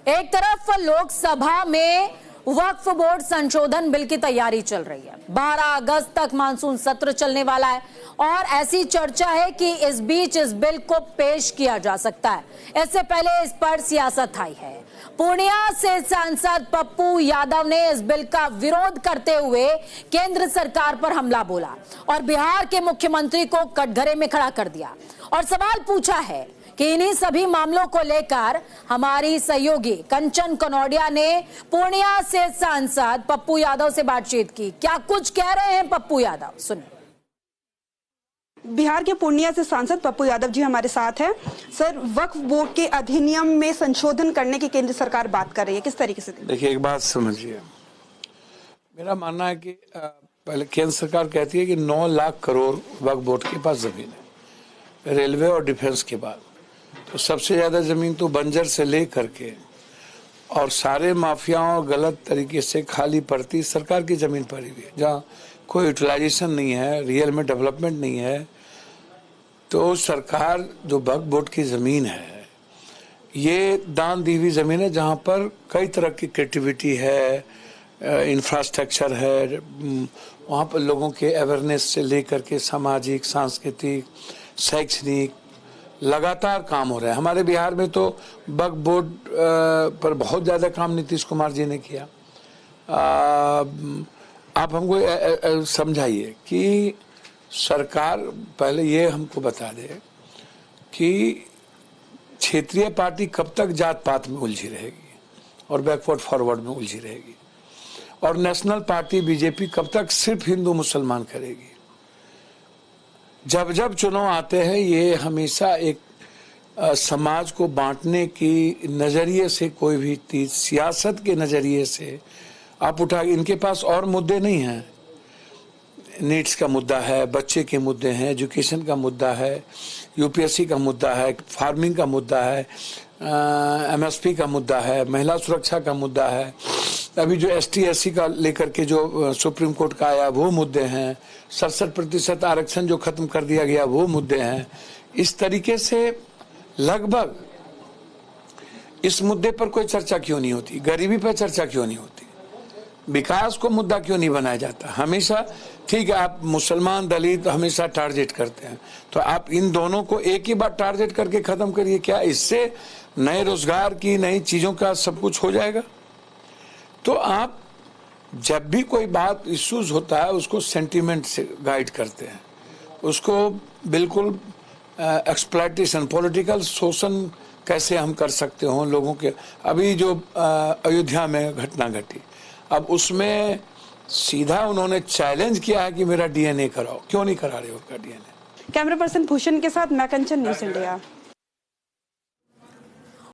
एक तरफ लोकसभा में वक्फ बोर्ड संशोधन बिल की तैयारी चल रही है। 12 अगस्त तक मानसून सत्र चलने वाला है और ऐसी चर्चा है कि इस बीच इस बिल को पेश किया जा सकता है। इससे पहले इस पर सियासत आई है। पूर्णिया से सांसद पप्पू यादव ने इस बिल का विरोध करते हुए केंद्र सरकार पर हमला बोला और बिहार के मुख्यमंत्री को कटघरे में खड़ा कर दिया और सवाल पूछा है कि इन्हीं सभी मामलों को लेकर हमारी सहयोगी कंचन कनौडिया ने पूर्णिया से सांसद पप्पू यादव से बातचीत की। क्या कुछ कह रहे हैं पप्पू यादव, सुनिए। बिहार के पूर्णिया से सांसद पप्पू यादव जी हमारे साथ हैं। सर, वक्फ बोर्ड के अधिनियम में संशोधन करने की केंद्र सरकार बात कर रही है, किस तरीके से? देखिए, एक बात समझिए, मेरा मानना है कि पहले केंद्र सरकार कहती है कि 9 लाख करोड़ वक्फ बोर्ड के पास जमीन है, रेलवे और डिफेंस के बाद। तो सबसे ज्यादा जमीन तो बंजर से ले करके और सारे माफियाओं गलत तरीके से खाली पड़ती सरकार की जमीन पड़ी हुई है, जहाँ कोई यूटिलाइजेशन नहीं है, रियल में डेवलपमेंट नहीं है। तो सरकार जो वक्फ बोर्ड की जमीन है, ये दान दी हुई जमीन है, जहाँ पर कई तरह की क्रिएटिविटी है, इंफ्रास्ट्रक्चर है, वहाँ पर लोगों के अवेयरनेस से लेकर के सामाजिक, सांस्कृतिक, शैक्षणिक लगातार काम हो रहा है। हमारे बिहार में तो वक्फ बोर्ड पर बहुत ज़्यादा काम नीतीश कुमार जी ने किया। आप हमको समझाइए कि सरकार पहले ये हमको बता दे कि क्षेत्रीय पार्टी कब तक जात पात में उलझी रहेगी और बैकवर्ड फॉरवर्ड में उलझी रहेगी, और नेशनल पार्टी बीजेपी कब तक सिर्फ हिंदू मुसलमान करेगी। जब जब चुनाव आते हैं, ये हमेशा एक समाज को बांटने की नजरिए से, कोई भी चीज सियासत के नजरिए से आप उठा, इनके पास और मुद्दे नहीं हैं। नीड्स का मुद्दा है, बच्चे के मुद्दे हैं, एजुकेशन का मुद्दा है, यूपीएससी का मुद्दा है, फार्मिंग का मुद्दा है, एमएसपी का मुद्दा है, महिला सुरक्षा का मुद्दा है, अभी जो एसटी एससी का लेकर के जो सुप्रीम कोर्ट का आया वो मुद्दे हैं, 67% आरक्षण जो खत्म कर दिया गया वो मुद्दे हैं। इस तरीके से लगभग इस मुद्दे पर कोई चर्चा क्यों नहीं होती, गरीबी पर चर्चा क्यों नहीं होती, विकास को मुद्दा क्यों नहीं बनाया जाता। हमेशा ठीक है, आप मुसलमान दलित हमेशा टारगेट करते हैं, तो आप इन दोनों को एक ही बार टारगेट करके खत्म करिए। क्या इससे नए रोजगार की, नई चीजों का सब कुछ हो जाएगा? तो आप जब भी कोई बात इश्यूज होता है उसको सेंटीमेंट से गाइड करते हैं, उसको बिल्कुल एक्सप्लॉयटेशन, पॉलिटिकल शोषण कैसे हम कर सकते हो लोगों के। अभी जो अयोध्या में घटना घटी, अब उसमें सीधा उन्होंने चैलेंज किया है कि मेरा डीएनए कराओ। क्यों नहीं करा रहे हो उसका डीएनए? कैमरा पर्सन भूषण के साथ मैं कंचन, न्यूज़ इंडिया।